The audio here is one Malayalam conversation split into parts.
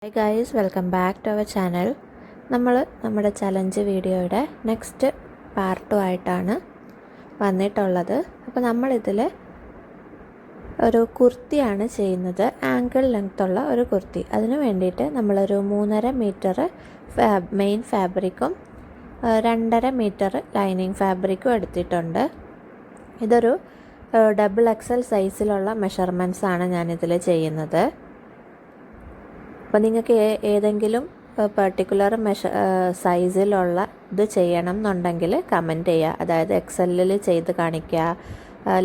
Hi guys, welcome back to our channel. നമ്മുടെ ചലഞ്ച് വീഡിയോയുടെ നെക്സ്റ്റ് പാർട്ടുമായിട്ടാണ് വന്നിട്ടുള്ളത്. അപ്പോൾ നമ്മളിതിൽ ഒരു കുർത്തിയാണ് ചെയ്യുന്നത്, ആങ്കിൾ ലെങ്ത്തുള്ള ഒരു കുർത്തി. അതിന് വേണ്ടിയിട്ട് നമ്മളൊരു 3.5 മീറ്റർ മെയിൻ ഫാബ്രിക്കും 2.5 മീറ്റർ ലൈനിങ് ഫാബ്രിക്കും എടുത്തിട്ടുണ്ട്. ഇതൊരു XXL സൈസിലുള്ള മെഷർമെൻറ്റ്സാണ് ഞാനിതിൽ ചെയ്യുന്നത്. അപ്പോൾ നിങ്ങൾക്ക് ഏതെങ്കിലും പെർട്ടിക്കുലർ സൈസിലുള്ള ഇത് ചെയ്യണം എന്നുണ്ടെങ്കിൽ കമൻറ്റ് ചെയ്യുക. അതായത് XL ചെയ്ത് കാണിക്കുക,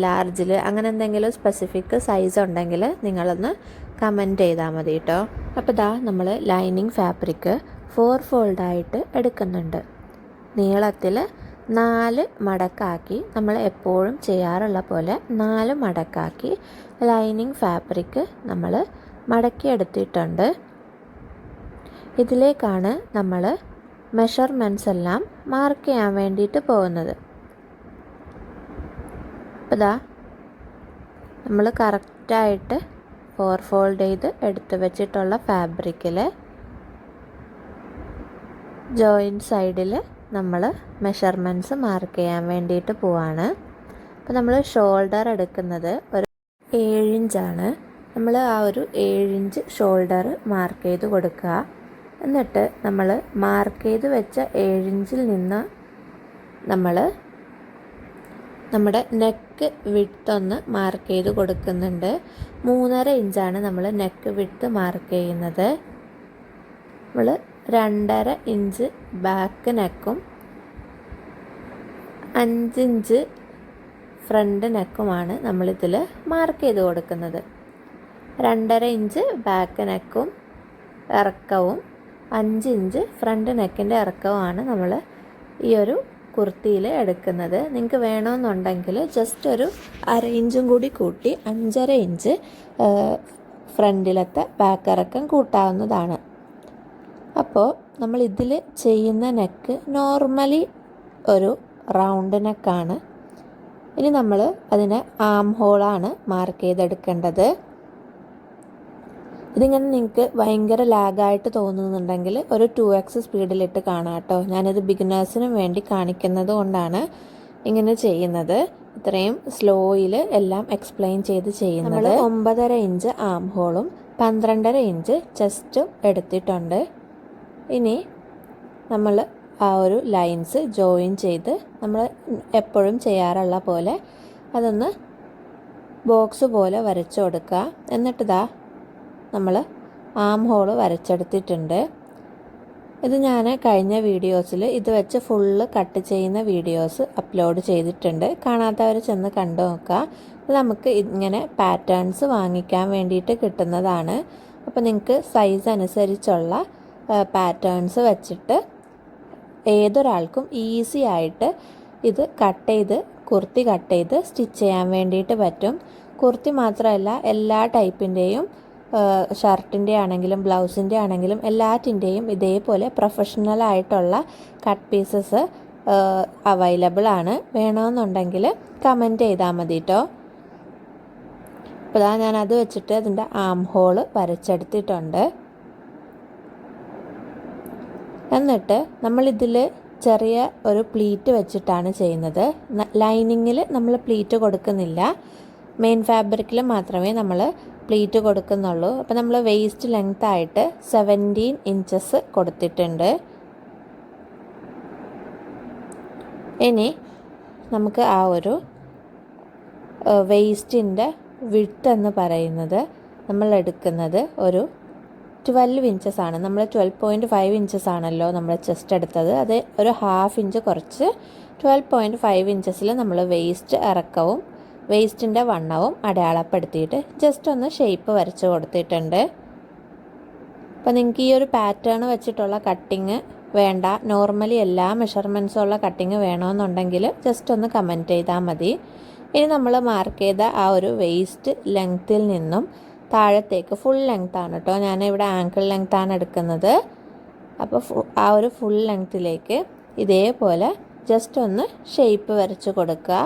ലാർജിൽ, അങ്ങനെ എന്തെങ്കിലും സ്പെസിഫിക് സൈസ് ഉണ്ടെങ്കിൽ നിങ്ങളൊന്ന് കമൻറ്റ് ചെയ്താൽ മതി കേട്ടോ. അപ്പോൾ നമ്മൾ ലൈനിങ് ഫാബ്രിക് 4 ഫോൾഡായിട്ട് എടുക്കുന്നുണ്ട്. നീളത്തിൽ 4 മടക്കാക്കി, നമ്മൾ എപ്പോഴും ചെയ്യാറുള്ള പോലെ 4 മടക്കാക്കി ലൈനിങ് ഫാബ്രിക് നമ്മൾ മടക്കിയെടുത്തിട്ടുണ്ട്. ഇതിലേക്കാണ് നമ്മൾ മെഷർമെൻറ്റ്സ് എല്ലാം മാർക്ക് ചെയ്യാൻ വേണ്ടിയിട്ട് പോകുന്നത്. അപ്പോൾ നമ്മൾ കറക്റ്റായിട്ട് 4 ഫോൾഡ് ചെയ്ത് എടുത്ത് വെച്ചിട്ടുള്ള ഫാബ്രിക്കിൽ ജോയിൻറ്റ് സൈഡിൽ നമ്മൾ മെഷർമെൻറ്റ്സ് മാർക്ക് ചെയ്യാൻ വേണ്ടിയിട്ട് പോവാണ്. അപ്പോൾ നമ്മൾ ഷോൾഡർ എടുക്കുന്നത് ഒരു 7 ഇഞ്ചാണ്. നമ്മൾ ആ ഒരു 7 ഇഞ്ച് ഷോൾഡർ മാർക്ക് ചെയ്ത് കൊടുക്കുക. എന്നിട്ട് നമ്മൾ മാർക്ക് ചെയ്ത് വെച്ച 7 ഇഞ്ചിൽ നിന്ന് നമ്മൾ നമ്മുടെ നെക്ക് വിഡ്ത്ത് ഒന്ന് മാർക്ക് ചെയ്ത് കൊടുക്കുന്നുണ്ട്. 3.5 ഇഞ്ചാണ് നമ്മൾ നെക്ക് വിഡ്ത്ത് മാർക്ക് ചെയ്യുന്നത്. നമ്മൾ 2.5 ഇഞ്ച് ബാക്ക് നെക്കും 5 ഇഞ്ച് ഫ്രണ്ട് നെക്കുമാണ് നമ്മളിതിൽ മാർക്ക് ചെയ്ത് കൊടുക്കുന്നത്. 2.5 ഇഞ്ച് ബാക്ക് നെക്കും ഇറക്കവും 5 ഇഞ്ച് ഫ്രണ്ട് നെക്കിൻ്റെ ഇറക്കവുമാണ് നമ്മൾ ഈ ഒരു കുർത്തിയിൽ എടുക്കുന്നത്. നിങ്ങൾക്ക് വേണമെന്നുണ്ടെങ്കിൽ ജസ്റ്റ് ഒരു 1/2 ഇഞ്ചും കൂടി കൂട്ടി 5.5 ഇഞ്ച് ഫ്രണ്ടിലത്തെ ബാക്ക് ഇറക്കം കൂട്ടാവുന്നതാണ്. അപ്പോൾ നമ്മൾ ഇതിൽ ചെയ്യുന്ന നെക്ക് നോർമലി ഒരു റൗണ്ട് നെക്കാണ്. ഇനി നമ്മൾ അതിന് ആം ഹോളാണ് മാർക്ക് ചെയ്തെടുക്കേണ്ടത്. ഇതിങ്ങനെ നിങ്ങൾക്ക് ഭയങ്കര ലാഗായിട്ട് തോന്നുന്നുണ്ടെങ്കിൽ ഒരു 2x സ്പീഡിലിട്ട് കാണാം കേട്ടോ. ഞാനിത് ബിഗിനേഴ്സിനും വേണ്ടി കാണിക്കുന്നത് കൊണ്ടാണ് ഇങ്ങനെ ചെയ്യുന്നത്. ഇത്രയും സ്ലോയിൽ എല്ലാം എക്സ്പ്ലെയിൻ ചെയ്ത് ചെയ്യുന്നത്. നമ്മൾ 9.5 ഇഞ്ച് ആം ഹോളും 12.5 ഇഞ്ച് ചെസ്റ്റും എടുത്തിട്ടുണ്ട്. ഇനി നമ്മൾ ആ ഒരു ലൈൻസ് ജോയിൻ ചെയ്ത് നമ്മൾ എപ്പോഴും ചെയ്യാറുള്ള പോലെ അതൊന്ന് ബോക്സ് പോലെ വരച്ചു കൊടുക്കുക. എന്നിട്ട് നമ്മൾ ആം ഹോള് വരച്ചെടുത്തിട്ടുണ്ട്. ഇത് ഞാൻ കഴിഞ്ഞ വീഡിയോസിൽ ഇത് വെച്ച് ഫുള്ള് കട്ട് ചെയ്യുന്ന വീഡിയോസ് അപ്ലോഡ് ചെയ്തിട്ടുണ്ട്. കാണാത്തവർ ചെന്ന് കണ്ടു നോക്കുക. ഇത് നമുക്ക് ഇങ്ങനെ പാറ്റേൺസ് വാങ്ങിക്കാൻ വേണ്ടിയിട്ട് കിട്ടുന്നതാണ്. അപ്പോൾ നിങ്ങൾക്ക് സൈസ് അനുസരിച്ചുള്ള പാറ്റേൺസ് വെച്ചിട്ട് ഏതൊരാൾക്കും ഈസി ആയിട്ട് ഇത് കുർത്തി കട്ട് ചെയ്ത് സ്റ്റിച്ച് ചെയ്യാൻ വേണ്ടിയിട്ട് പറ്റും. കുർത്തി മാത്രമല്ല, എല്ലാ ടൈപ്പിൻ്റെയും ഷർട്ടിൻ്റെ ആണെങ്കിലും ബ്ലൗസിൻ്റെ ആണെങ്കിലും എല്ലാറ്റിൻ്റെയും ഇതേപോലെ പ്രൊഫഷണൽ ആയിട്ടുള്ള കട്ട് പീസസ് അവൈലബിൾ ആണ്. വേണമെന്നുണ്ടെങ്കിൽ കമൻറ്റ് ചെയ്താൽ മതി കേട്ടോ. അപ്പോൾ ഞാൻ അത് വെച്ചിട്ട് അതിൻ്റെ ആം ഹോള് വരച്ചെടുത്തിട്ടുണ്ട്. എന്നിട്ട് നമ്മളിതിൽ ചെറിയ ഒരു പ്ലീറ്റ് വെച്ചിട്ടാണ് ചെയ്യുന്നത്. ലൈനിങ്ങിൽ നമ്മൾ പ്ലീറ്റ് കൊടുക്കുന്നില്ല, മെയിൻ ഫാബ്രിക്കിൽ മാത്രമേ നമ്മൾ പ്ലീറ്റ് കൊടുക്കുന്നുള്ളൂ. അപ്പോൾ നമ്മൾ വേസ്റ്റ് ലെങ്ത് ആയിട്ട് 17 ഇഞ്ചസ് കൊടുത്തിട്ടുണ്ട്. ഇനി നമുക്ക് ആ ഒരു വേസ്റ്റിൻ്റെ വിഡ്ത്ത് എന്ന് പറയുന്നത് നമ്മൾ എടുക്കുന്നത് ഒരു 12 ഇഞ്ചസ് ആണ്. നമ്മൾ 12.5 ഇഞ്ചസ് ആണല്ലോ നമ്മൾ ചെസ്റ്റ് എടുത്തത്. അത് ഒരു 1/2 ഇഞ്ച് കുറച്ച് 12.5 ഇഞ്ചസിൽ നമ്മൾ വേസ്റ്റ് ഇറക്കവും വേസ്റ്റിൻ്റെ വണ്ണവും അടയാളപ്പെടുത്തിയിട്ട് ജസ്റ്റ് ഒന്ന് ഷേപ്പ് വരച്ച് കൊടുത്തിട്ടുണ്ട്. അപ്പോൾ നിങ്ങൾക്ക് ഈ ഒരു പാറ്റേൺ വെച്ചിട്ടുള്ള കട്ടിങ് വേണ്ട, നോർമലി എല്ലാ മെഷർമെൻറ്റ്സും ഉള്ള കട്ടിങ് വേണമെന്നുണ്ടെങ്കിൽ ജസ്റ്റ് ഒന്ന് കമൻറ്റ് ചെയ്താൽ മതി. ഇനി നമ്മൾ മാർക്ക് ചെയ്ത ആ ഒരു വേസ്റ്റ് ലെങ്ത്തിൽ നിന്നും താഴത്തേക്ക് ഫുൾ ലെങ്ത് ആണ് കേട്ടോ, ഞാനിവിടെ ആങ്കിൾ ലെങ്ത് ആണ് എടുക്കുന്നത്. അപ്പോൾ ആ ഒരു ഫുൾ ലെങ്ത്തിലേക്ക് ഇതേപോലെ ജസ്റ്റ് ഒന്ന് ഷേപ്പ് വരച്ച് കൊടുക്കുക.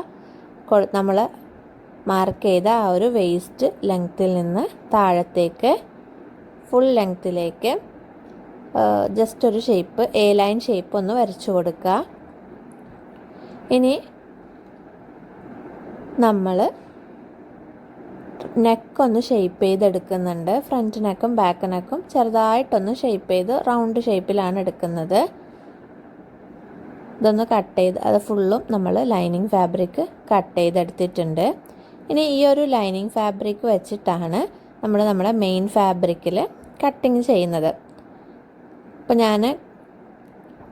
നമ്മൾ മാർക്ക് ചെയ്ത ആ ഒരു വേസ്റ്റ് ലെങ്ത്തിൽ നിന്ന് താഴത്തേക്ക് ഫുൾ ലെങ്ത്തിലേക്ക് ജസ്റ്റ് ഒരു ഷേപ്പ് എ ലൈൻ ഷേപ്പ് ഒന്ന് വരച്ചു കൊടുക്കുക. ഇനി നമ്മൾ നെക്കൊന്ന് ഷേപ്പ് ചെയ്തെടുക്കുന്നുണ്ട്. ഫ്രണ്ട് നെക്കും ബാക്ക് നെക്കും ചെറുതായിട്ടൊന്ന് ഷേപ്പ് ചെയ്ത് റൗണ്ട് ഷേപ്പിലാണ് എടുക്കുന്നത്. ഇതൊന്ന് കട്ട് ചെയ്ത് അത് ഫുള്ളും നമ്മൾ ലൈനിങ് ഫാബ്രിക് കട്ട് ചെയ്തെടുത്തിട്ടുണ്ട്. ഇനി ഈ ഒരു ലൈനിങ് ഫാബ്രിക് വെച്ചിട്ടാണ് നമ്മൾ നമ്മുടെ മെയിൻ ഫാബ്രിക്കിൽ കട്ടിങ് ചെയ്യുന്നത്. അപ്പോൾ ഞാൻ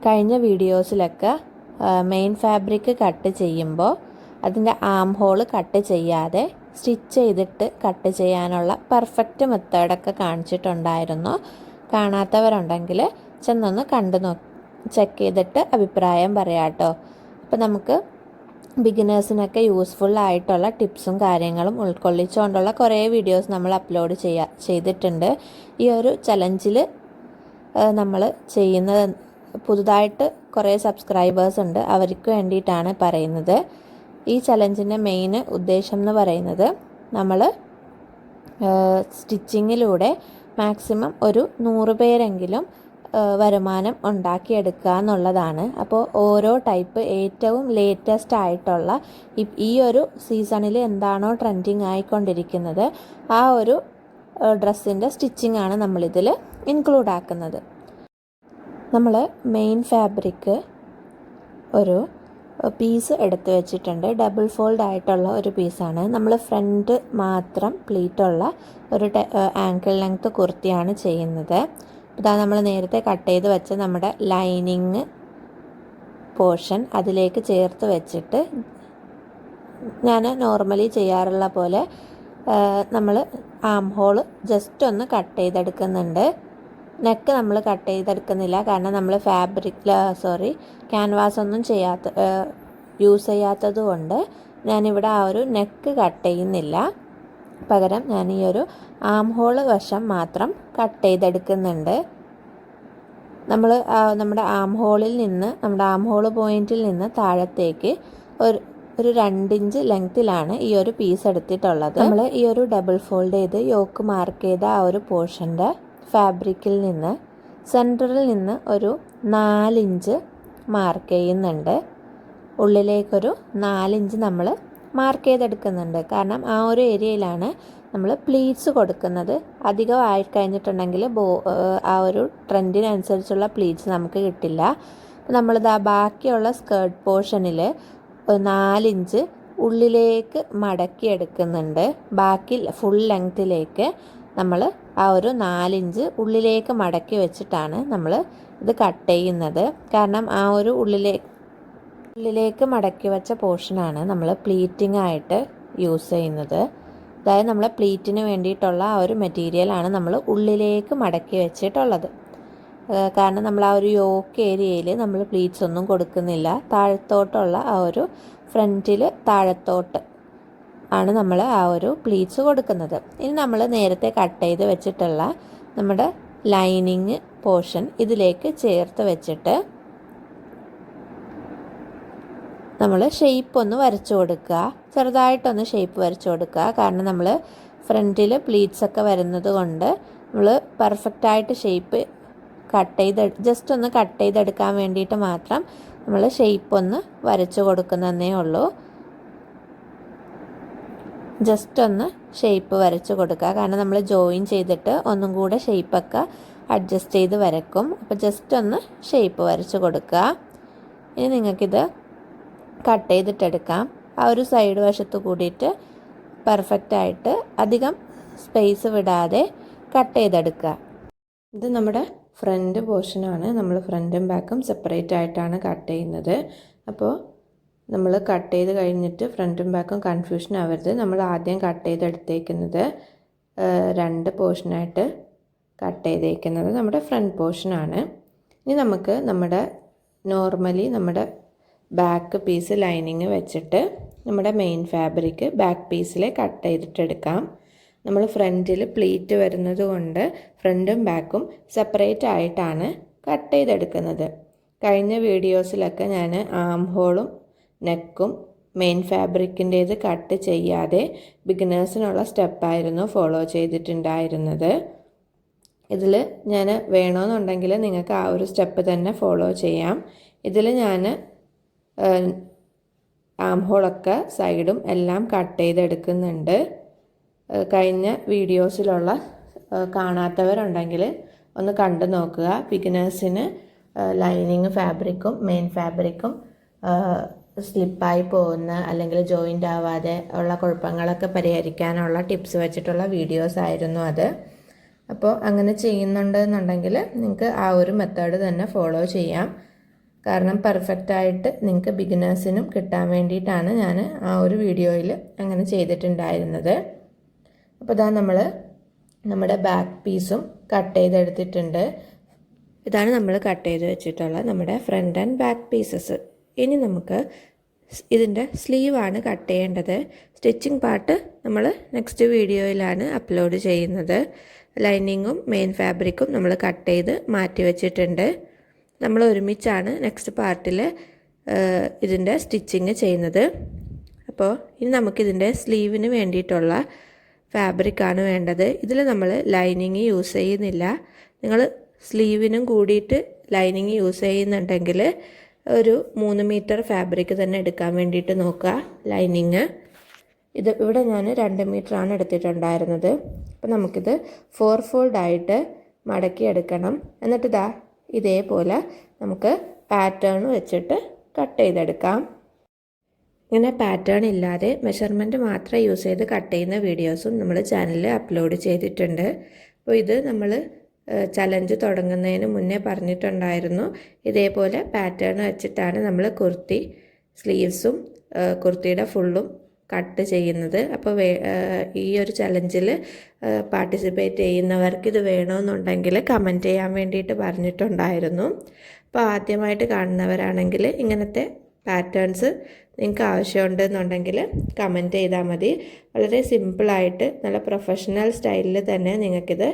കഴിഞ്ഞ വീഡിയോസിലൊക്കെ മെയിൻ ഫാബ്രിക് കട്ട് ചെയ്യുമ്പോൾ അതിൻ്റെ ആം ഹോൾ കട്ട് ചെയ്യാതെ സ്റ്റിച്ച് ചെയ്തിട്ട് കട്ട് ചെയ്യാനുള്ള പെർഫെക്റ്റ് മെത്തേഡൊക്കെ കാണിച്ചിട്ടുണ്ടായിരുന്നു. കാണാത്തവരുണ്ടെങ്കിൽ ചെന്നൊന്ന് ചെക്ക് ചെയ്തിട്ട് അഭിപ്രായം പറയാം കേട്ടോ. അപ്പോൾ നമുക്ക് ബിഗിനേഴ്സിനൊക്കെ യൂസ്ഫുൾ ആയിട്ടുള്ള ടിപ്സും കാര്യങ്ങളും ഉൾക്കൊള്ളിച്ചുകൊണ്ടുള്ള കുറേ വീഡിയോസ് നമ്മൾ അപ്ലോഡ് ചെയ്തിട്ടുണ്ട്. ഈ ഒരു ചലഞ്ചിൽ നമ്മൾ ചെയ്യുന്നത് പുതുതായിട്ട് കുറേ സബ്സ്ക്രൈബേഴ്സ് ഉണ്ട്, അവർക്ക് വേണ്ടിയിട്ടാണ് പറയുന്നത്. ഈ ചലഞ്ചിൻ്റെ മെയിൻ ഉദ്ദേശം എന്ന് പറയുന്നത് നമ്മൾ സ്റ്റിച്ചിങ്ങിലൂടെ മാക്സിമം ഒരു 100 പേരെങ്കിലും വരുമാനം ഉണ്ടാക്കിയെടുക്കുക എന്നുള്ളതാണ്. അപ്പോൾ ഓരോ ടൈപ്പ് ഏറ്റവും ലേറ്റസ്റ്റ് ആയിട്ടുള്ള ഈ ഒരു സീസണിൽ എന്താണോ ട്രെൻഡിങ് ആയിക്കൊണ്ടിരിക്കുന്നത് ആ ഒരു ഡ്രസ്സിൻ്റെ സ്റ്റിച്ചിങ് ആണ് നമ്മളിതിൽ ഇൻക്ലൂഡ് ആക്കുന്നത്. നമ്മൾ മെയിൻ ഫാബ്രിക് ഒരു പീസ് എടുത്ത് വെച്ചിട്ടുണ്ട്. ഡബിൾ ഫോൾഡ് ആയിട്ടുള്ള ഒരു പീസാണ്. നമ്മൾ ഫ്രണ്ട് മാത്രം പ്ലീറ്റുള്ള ഒരു ആങ്കിൾ ലെങ്ത് കുർത്തിയാണ് ചെയ്യുന്നത്. ഇതാ നമ്മൾ നേരത്തെ കട്ട് ചെയ്ത് വെച്ച നമ്മുടെ ലൈനിങ് പോർഷൻ അതിലേക്ക് ചേർത്ത് വെച്ചിട്ട് ഞാൻ നോർമലി ചെയ്യാറുള്ള പോലെ നമ്മൾ ആം ഹോൾ ജസ്റ്റ് ഒന്ന് കട്ട് ചെയ്തെടുക്കുന്നുണ്ട്. നെക്ക് നമ്മൾ കട്ട് ചെയ്തെടുക്കുന്നില്ല, കാരണം നമ്മൾ ക്യാൻവാസ് ഒന്നും യൂസ് ചെയ്യാത്തത് കൊണ്ട് ഞാനിവിടെ ആ ഒരു നെക്ക് കട്ട് ചെയ്യുന്നില്ല. പകരം ഞാൻ ഈ ഒരു ആം ഹോൾ വശം മാത്രം കട്ട് ചെയ്തെടുക്കുന്നുണ്ട്. നമ്മൾ നമ്മുടെ ആം ഹോൾ പോയിന്റിൽ നിന്ന് താഴത്തേക്ക് ഒരു 2 ഇഞ്ച് ലെങ്ത്തിലാണ് ഈ ഒരു പീസ് എടുത്തിട്ടുള്ളത്. നമ്മൾ ഈ ഒരു ഡബിൾ ഫോൾഡ് ചെയ്ത് യോക്ക് മാർക്ക് ചെയ്ത ആ ഒരു പോർഷൻ്റെ ഫാബ്രിക്കിൽ നിന്ന് സെൻറ്ററിൽ നിന്ന് ഒരു 4 ഇഞ്ച് മാർക്ക് ചെയ്യുന്നുണ്ട്. ഉള്ളിലേക്കൊരു 4 ഇഞ്ച് നമ്മൾ മാർക്ക് ചെയ്തെടുക്കുന്നുണ്ട്. കാരണം ആ ഒരു ഏരിയയിലാണ് നമ്മൾ പ്ലീറ്റ്സ് കൊടുക്കുന്നത്. അധികം ആയിക്കഴിഞ്ഞിട്ടുണ്ടെങ്കിൽ ആ ഒരു ട്രെൻഡിനനുസരിച്ചുള്ള പ്ലീറ്റ്സ് നമുക്ക് കിട്ടില്ല. നമ്മളിത് ബാക്കിയുള്ള സ്കേർട്ട് പോർഷനിൽ 4 ഇഞ്ച് ഉള്ളിലേക്ക് മടക്കി എടുക്കുന്നുണ്ട്. ബാക്കി ഫുൾ ലെങ്ത്തിലേക്ക് നമ്മൾ ആ ഒരു 4 ഇഞ്ച് ഉള്ളിലേക്ക് മടക്കി വെച്ചിട്ടാണ് നമ്മൾ ഇത് കട്ട് ചെയ്യുന്നത്. കാരണം ആ ഒരു ഉള്ളിലേക്ക് മടക്കി വെച്ച പോർഷനാണ് നമ്മൾ പ്ലീറ്റിംഗ് ആയിട്ട് യൂസ് ചെയ്യുന്നത്. അതായത് നമ്മളെ പ്ലീറ്റിന് വേണ്ടിയിട്ടുള്ള ആ ഒരു മെറ്റീരിയലാണ് നമ്മൾ ഉള്ളിലേക്ക് മടക്കി വെച്ചിട്ടുള്ളത്. കാരണം നമ്മൾ ആ ഒരു യോക്ക് ഏരിയയിൽ നമ്മൾ പ്ലീറ്റ്സ് ഒന്നും കൊടുക്കുന്നില്ല. താഴത്തോട്ടുള്ള ആ ഒരു ഫ്രണ്ടിൽ താഴത്തോട്ട് ആണ് നമ്മൾ ആ ഒരു പ്ലീറ്റ്സ് കൊടുക്കുന്നത്. ഇനി നമ്മൾ നേരത്തെ കട്ട് ചെയ്ത് വെച്ചിട്ടുള്ള നമ്മുടെ ലൈനിങ് പോർഷൻ ഇതിലേക്ക് ചേർത്ത് വെച്ചിട്ട് നമ്മൾ ഷേപ്പ് ഒന്ന് വരച്ചു കൊടുക്കുക. ചെറുതായിട്ടൊന്ന് ഷേപ്പ് വരച്ചു കൊടുക്കുക. കാരണം നമ്മൾ ഫ്രണ്ടിൽ പ്ലീറ്റ്സ് ഒക്കെ വരുന്നത് കൊണ്ട് നമ്മൾ പെർഫെക്റ്റായിട്ട് ഷേപ്പ് ജസ്റ്റ് ഒന്ന് കട്ട് ചെയ്തെടുക്കാൻ വേണ്ടിയിട്ട് മാത്രം നമ്മൾ ഷേപ്പ് ഒന്ന് വരച്ചു കൊടുക്കുന്നതേ ഉള്ളൂ. ജസ്റ്റ് ഒന്ന് ഷേപ്പ് വരച്ച് കൊടുക്കുക. കാരണം നമ്മൾ ജോയിൻ ചെയ്തിട്ട് ഒന്നും കൂടെ ഷേപ്പൊക്കെ അഡ്ജസ്റ്റ് ചെയ്ത് വരക്കും. അപ്പോൾ ജസ്റ്റ് ഒന്ന് ഷേപ്പ് വരച്ച് കൊടുക്കുക. ഇനി നിങ്ങൾക്കിത് കട്ട് ചെയ്തിട്ടെടുക്കാം. ആ ഒരു സൈഡ് വശത്ത് കൂടിയിട്ട് പെർഫെക്റ്റായിട്ട് അധികം സ്പേസ് വിടാതെ കട്ട് ചെയ്തെടുക്കുക. ഇത് നമ്മുടെ ഫ്രണ്ട് പോർഷനാണ്. നമ്മൾ ഫ്രണ്ടും ബാക്കും സെപ്പറേറ്റ് ആയിട്ടാണ് കട്ട് ചെയ്യുന്നത്. അപ്പോൾ നമ്മൾ കട്ട് ചെയ്ത് കഴിഞ്ഞിട്ട് ഫ്രണ്ടും ബാക്കും കൺഫ്യൂഷൻ ആവരുത്. നമ്മൾ ആദ്യം കട്ട് ചെയ്തെടുത്തേക്കുന്നത് 2 പോർഷനായിട്ട് കട്ട് ചെയ്തേക്കുന്നത് നമ്മുടെ ഫ്രണ്ട് പോർഷനാണ്. ഇനി നമുക്ക് നോർമലി നമ്മുടെ ബാക്ക് പീസ് ലൈനിങ് വെച്ചിട്ട് നമ്മുടെ മെയിൻ ഫാബ്രിക് ബാക്ക് പീസിൽ കട്ട് ചെയ്തിട്ടെടുക്കാം. നമ്മൾ ഫ്രണ്ടിൽ പ്ലീറ്റ് വരുന്നത് കൊണ്ട് ഫ്രണ്ടും ബാക്കും സെപ്പറേറ്റ് ആയിട്ടാണ് കട്ട് ചെയ്തെടുക്കുന്നത്. കഴിഞ്ഞ വീഡിയോസിലൊക്കെ ഞാൻ ആം ഹോളും നെക്കും മെയിൻ ഫാബ്രിക്കിൻ്റേത് കട്ട് ചെയ്യാതെ ബിഗിനേഴ്സിനുള്ള സ്റ്റെപ്പായിരുന്നു ഫോളോ ചെയ്തിട്ടുണ്ടായിരുന്നത്. ഇതിൽ ഞാൻ വേണമെന്നുണ്ടെങ്കിൽ നിങ്ങൾക്ക് ആ ഒരു സ്റ്റെപ്പ് തന്നെ ഫോളോ ചെയ്യാം. ഇതിൽ ഞാൻ ആം ഹോളൊക്കെ സൈഡും എല്ലാം കട്ട് ചെയ്തെടുക്കുന്നുണ്ട്. കഴിഞ്ഞ വീഡിയോസിലുള്ള കാണാത്തവരുണ്ടെങ്കിൽ ഒന്ന് കണ്ടു നോക്കുക. ബിഗിനേഴ്സിന് ലൈനിങ് ഫാബ്രിക്കും മെയിൻ ഫാബ്രിക്കും സ്ലിപ്പായി പോകുന്ന അല്ലെങ്കിൽ ജോയിൻ്റ് ആവാതെ ഉള്ള കുഴപ്പങ്ങളൊക്കെ പരിഹരിക്കാനുള്ള ടിപ്സ് വെച്ചിട്ടുള്ള വീഡിയോസ് ആയിരുന്നു അത്. അപ്പോൾ അങ്ങനെ ചെയ്യുന്നുണ്ടെന്നുണ്ടെങ്കിൽ നിങ്ങൾക്ക് ആ ഒരു മെത്തേഡ് തന്നെ ഫോളോ ചെയ്യാം. കാരണം പെർഫെക്റ്റായിട്ട് നിങ്ങൾക്ക് ബിഗിനേഴ്സിനും കിട്ടാൻ വേണ്ടിയിട്ടാണ് ഞാൻ ആ ഒരു വീഡിയോയിൽ അങ്ങനെ ചെയ്തിട്ടുണ്ടായിരുന്നത്. അപ്പോൾ ഇതാ നമ്മൾ നമ്മുടെ ബാക്ക് പീസും കട്ട് ചെയ്തെടുത്തിട്ടുണ്ട്. ഇതാണ് നമ്മൾ കട്ട് ചെയ്ത് വെച്ചിട്ടുള്ള നമ്മുടെ ഫ്രണ്ട് ആൻഡ് ബാക്ക് പീസസ്. ഇനി നമുക്ക് ഇതിൻ്റെ സ്ലീവാണ് കട്ട് ചെയ്യേണ്ടത്. സ്റ്റിച്ചിങ് പാർട്ട് നമ്മൾ നെക്സ്റ്റ് വീഡിയോയിലാണ് അപ്ലോഡ് ചെയ്യുന്നത്. ലൈനിങ്ങും മെയിൻ ഫാബ്രിക്കും നമ്മൾ കട്ട് ചെയ്ത് മാറ്റി വെച്ചിട്ടുണ്ട്. നമ്മൾ ഒരുമിച്ചാണ് നെക്സ്റ്റ് പാർട്ടിൽ ഇതിൻ്റെ സ്റ്റിച്ചിങ് ചെയ്യുന്നത്. അപ്പോൾ ഇനി നമുക്കിതിൻ്റെ സ്ലീവിന് വേണ്ടിയിട്ടുള്ള ഫാബ്രിക്കാണ് വേണ്ടത്. ഇതിൽ നമ്മൾ ലൈനിങ് യൂസ് ചെയ്യുന്നില്ല. നിങ്ങൾ സ്ലീവിനും കൂടിയിട്ട് ലൈനിങ് യൂസ് ചെയ്യുന്നുണ്ടെങ്കിൽ ഒരു 3 മീറ്റർ ഫാബ്രിക് തന്നെ എടുക്കാൻ വേണ്ടിയിട്ട് നോക്കുക ലൈനിങ്. ഇവിടെ ഞാൻ 2 മീറ്ററാണ് എടുത്തിട്ടുണ്ടായിരുന്നത്. അപ്പോൾ നമുക്കിത് 4 ഫോൾഡായിട്ട് മടക്കി എടുക്കണം. എന്നിട്ട് ഇതേപോലെ നമുക്ക് പാറ്റേൺ വെച്ചിട്ട് കട്ട് ചെയ്തെടുക്കാം. ഇങ്ങനെ പാറ്റേൺ ഇല്ലാതെ മെഷർമെൻറ്റ് മാത്രം യൂസ് ചെയ്ത് കട്ട് ചെയ്യുന്ന വീഡിയോസും നമ്മൾ ചാനലിൽ അപ്ലോഡ് ചെയ്തിട്ടുണ്ട്. അപ്പോൾ ഇത് നമ്മൾ ചലഞ്ച് തുടങ്ങുന്നതിന് മുന്നേ പറഞ്ഞിട്ടുണ്ടായിരുന്നു. ഇതേപോലെ പാറ്റേൺ വെച്ചിട്ടാണ് നമ്മൾ കുർത്തി സ്ലീവ്സും കുർത്തിയുടെ ഫുള്ളും കട്ട് ചെയ്യുന്നത്. അപ്പോൾ ഈ ഒരു ചലഞ്ചിൽ പാർട്ടിസിപ്പേറ്റ് ചെയ്യുന്നവർക്ക് ഇത് വേണമെന്നുണ്ടെങ്കിൽ കമൻറ്റ് ചെയ്യാൻ വേണ്ടിയിട്ട് പറഞ്ഞിട്ടുണ്ടായിരുന്നു. അപ്പോൾ ആദ്യമായിട്ട് കാണുന്നവരാണെങ്കിൽ ഇങ്ങനത്തെ പാറ്റേൺസ് നിങ്ങൾക്ക് ആവശ്യമുണ്ടെന്നുണ്ടെങ്കിൽ കമൻറ്റ് ചെയ്താൽ മതി. വളരെ സിമ്പിളായിട്ട് നല്ല പ്രൊഫഷണൽ സ്റ്റൈലിൽ തന്നെ നിങ്ങൾക്കിത്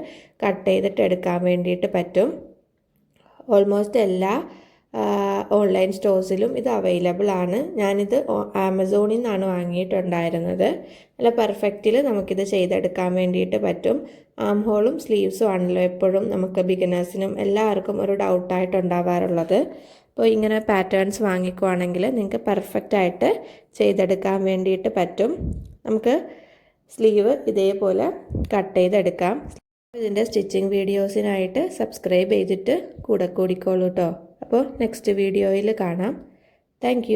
കട്ട് ചെയ്തിട്ട് എടുക്കാൻ വേണ്ടിയിട്ട് പറ്റും. ഓൾമോസ്റ്റ് എല്ലാ ഓൺലൈൻ സ്റ്റോഴ്സിലും ഇത് അവൈലബിൾ ആണ്. ഞാനിത് ആമസോണിൽ നിന്നാണ് വാങ്ങിയിട്ടുണ്ടായിരുന്നത്. നല്ല പെർഫെക്റ്റിൽ നമുക്കിത് ചെയ്തെടുക്കാൻ വേണ്ടിയിട്ട് പറ്റും. ആം ഹോളും സ്ലീവ്സും ആണല്ലോ എപ്പോഴും നമുക്ക് ബിഗിനേഴ്സിനും എല്ലാവർക്കും ഒരു ഡൗട്ടായിട്ടുണ്ടാവാറുള്ളത്. അപ്പോൾ ഇങ്ങനെ പാറ്റേൺസ് വാങ്ങിക്കുവാണെങ്കിൽ നിങ്ങൾക്ക് പെർഫെക്റ്റായിട്ട് ചെയ്തെടുക്കാൻ വേണ്ടിയിട്ട് പറ്റും. നമുക്ക് സ്ലീവ് ഇതേപോലെ കട്ട് ചെയ്തെടുക്കാം. ഇതിൻ്റെ സ്റ്റിച്ചിങ് വീഡിയോസിനായിട്ട് സബ്സ്ക്രൈബ് ചെയ്തിട്ട് കൂടെ കൂടിക്കോളൂ കേട്ടോ. അപ്പോൾ നെക്സ്റ്റ് വീഡിയോയിൽ കാണാം. താങ്ക്